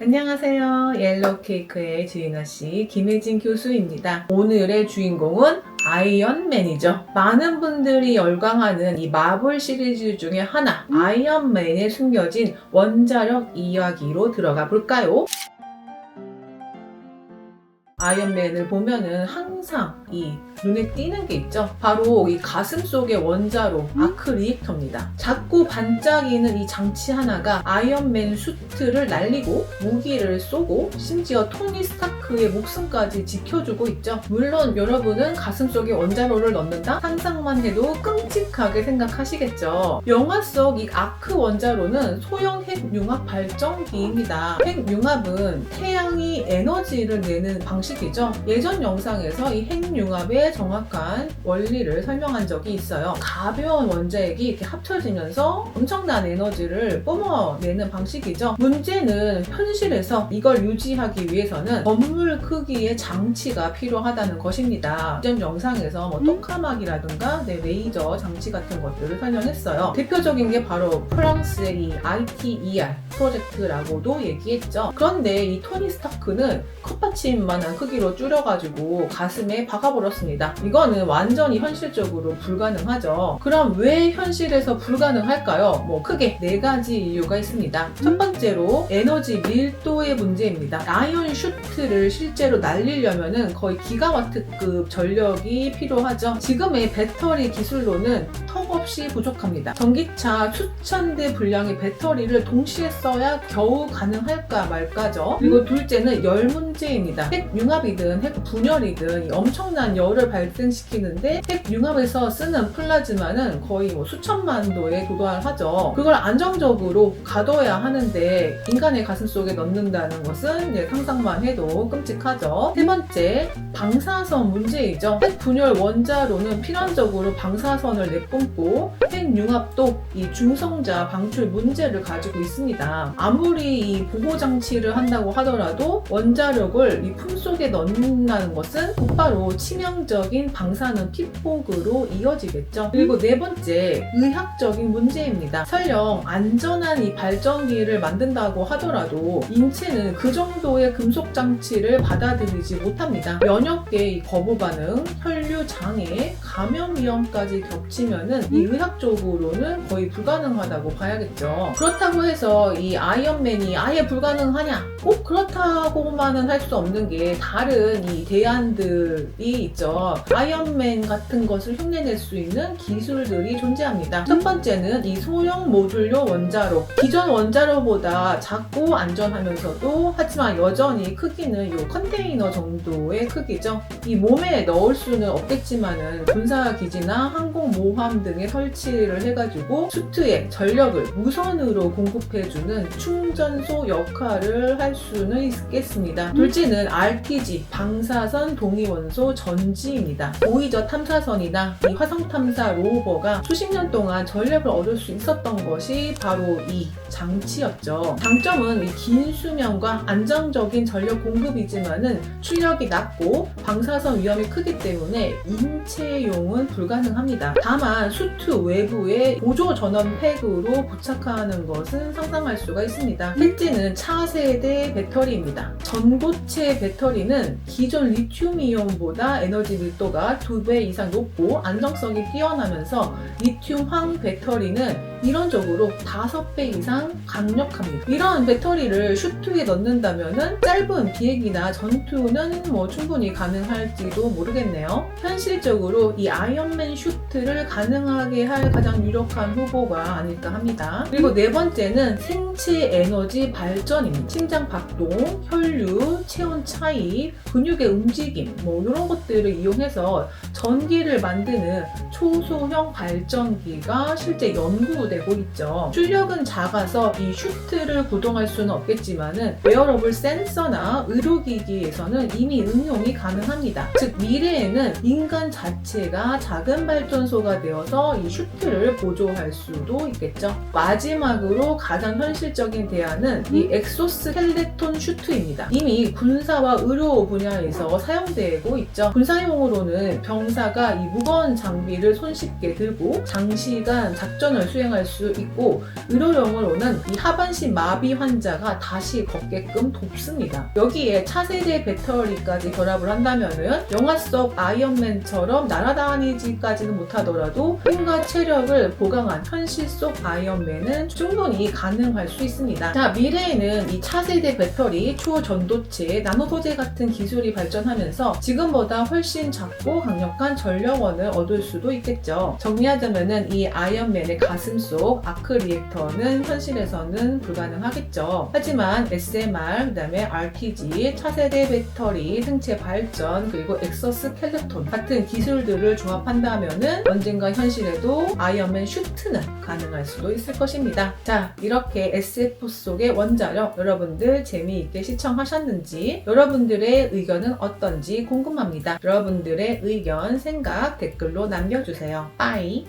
안녕하세요. 옐로우 케이크의 지인아씨 김혜진 교수입니다. 오늘의 주인공은 아이언맨이죠. 많은 분들이 열광하는 이 마블 시리즈 중에 하나, 아이언맨에 숨겨진 원자력 이야기로 들어가 볼까요? 아이언맨을 보면은 항상 이 눈에 띄는 게 있죠. 바로 이 가슴 속의 원자로 아크 리액터입니다. 작고 반짝이는 이 장치 하나가 아이언맨 수트를 날리고 무기를 쏘고 심지어 토니 스타크의 목숨까지 지켜주고 있죠. 물론 여러분은 가슴 속에 원자로를 넣는다? 상상만 해도 끔찍하게 생각하시겠죠. 영화 속 이 아크 원자로는 소형 핵융합 발전기입니다. 핵융합은 태양이 에너지를 내는 방식이죠. 예전 영상에서 이 핵융합의 정확한 원리를 설명한 적이 있어요. 가벼운 원자핵이 이렇게 합쳐지면서 엄청난 에너지를 뿜어내는 방식이죠. 문제는 현실에서 이걸 유지하기 위해서는 건물 크기의 장치가 필요하다는 것입니다. 이전 영상에서 토카막이라든가 레이저 장치 같은 것들을 설명했어요. 대표적인 게 바로 프랑스의 이 ITER 프로젝트라고도 얘기했죠. 그런데 이 토니 스타크는 컵받침만한 크기로 줄여가지고 가슴에 박아버렸습니다. 이거는 완전히 현실적으로 불가능하죠. 그럼 왜 현실에서 불가능할까요? 크게 4가지 이유가 있습니다. 첫 번째로 에너지 밀도의 문제입니다. 아이언 슈트를 실제로 날리려면 거의 기가와트급 전력이 필요하죠. 지금의 배터리 기술로는 턱없이 부족합니다. 전기차 수천 대 분량의 배터리를 동시에 써야 겨우 가능할까 말까죠. 그리고 둘째는 열 문제입니다. 핵융합이든 핵분열이든 엄청난 열을 발생시키는데 핵융합에서 쓰는 플라즈마는 거의 수천만 도에 도달하죠. 그걸 안정적으로 가둬야 하는데 인간의 가슴 속에 넣는다는 것은 상상만 해도 끔찍하죠. 세 번째, 방사선 문제이죠. 핵분열 원자로는 필연적으로 방사선을 내뿜고 핵융합도 이 중성자 방출 문제를 가지고 있습니다. 아무리 이 보호장치를 한다고 하더라도 원자력을 이 품속에 넣는다는 것은 곧바로 치명적인 방사능 피폭으로 이어지겠죠. 그리고 네 번째, 의학적인 문제입니다. 설령 안전한 이 발전기를 만든다고 하더라도 인체는 그 정도의 금속 장치를 받아들이지 못합니다. 면역계의 거부 반응, 혈류 장애, 감염 위험까지 겹치면은 이 의학적으로는 거의 불가능하다고 봐야겠죠. 그렇다고 해서 이 아이언맨이 아예 불가능하냐? 꼭 그렇다고만은 할 수 없는 게 다른 이 대안들이 있죠. 아이언맨 같은 것을 흉내낼 수 있는 기술들이 존재합니다. 첫 번째는 이 소형 모듈료 원자로. 기존 원자로보다 작고 안전하면서도 하지만 여전히 크기는 이 컨테이너 정도의 크기죠. 이 몸에 넣을 수는 없겠지만은 군사기지나 항공모함 등에 설치를 해가지고 수트에 전력을 무선으로 공급해주는 충전소 역할을 할 수는 있겠습니다. 둘째는 RTG, 방사선 동위원소 전지입니다. 보이저 탐사선이나 이 화성 탐사 로버가 수십 년 동안 전력을 얻을 수 있었던 것이 바로 이 장치였죠. 장점은 이 긴 수명과 안정적인 전력 공급이지만은 출력이 낮고 방사선 위험이 크기 때문에 인체용은 불가능합니다. 다만 수트 외부에 보조 전원 팩으로 부착하는 것은 상상할 수가 있습니다. 셋째는 차세대 배터리입니다. 전고체 배터리는 기존 리튬이온보다 에너지 밀도가 2배 이상 높고 안정성이 뛰어나면서 리튬황 배터리는 이론적으로 5배 이상 강력합니다. 이런 배터리를 슈트에 넣는다면 짧은 비행이나 전투는 충분히 가능할지도 모르겠네요. 현실적으로 이 아이언맨 슈트를 가능하게 할 가장 유력한 후보가 아닐까 합니다. 그리고 네 번째는 생체 에너지 발전입니다. 심장 박동, 혈류, 체온 차이, 근육의 움직임 이런 것들을 이용해서 전기를 만드는 초소형 발전기가 실제 연구되고 있죠. 출력은 작아서 이 슈트를 구동할 수는 없겠지만은 웨어러블 센서나 의료기기에서는 이미 응용이 가능합니다. 즉 미래에는 인간 자체가 작은 발전소가 되어서 이 슈트를 보조할 수도 있겠죠. 마지막으로 가장 현실적인 대안은 이 엑소스켈레톤 슈트입니다. 이미 군사와 의료 분야에서 사용되고 있죠. 군사용으로는 병사가 이 무거운 장비를 손쉽게 들고 장시간 작전을 수행할 가능할 수 있고 의료용으로는 이 하반신 마비 환자가 다시 걷게끔 돕습니다. 여기에 차세대 배터리까지 결합을 한다면은 영화 속 아이언맨처럼 날아다니지까지는 못하더라도 힘과 체력을 보강한 현실 속 아이언맨은 충분히 가능할 수 있습니다. 자, 미래에는 이 차세대 배터리, 초전도체, 나노소재 같은 기술이 발전하면서 지금보다 훨씬 작고 강력한 전력원을 얻을 수도 있겠죠. 정리하자면은 이 아이언맨의 가슴 속 아크 리액터는 현실에서는 불가능하겠죠. 하지만 SMR, 그다음에 RPG, 차세대 배터리, 생체 발전, 그리고 엑서스켈레톤 같은 기술들을 조합한다면은 언젠가 현실에도 아이언맨 슈트는 가능할 수도 있을 것입니다. 자, 이렇게 SF 속의 원자력 여러분들 재미있게 시청하셨는지, 여러분들의 의견은 어떤지 궁금합니다. 여러분들의 의견, 생각 댓글로 남겨주세요. 빠이.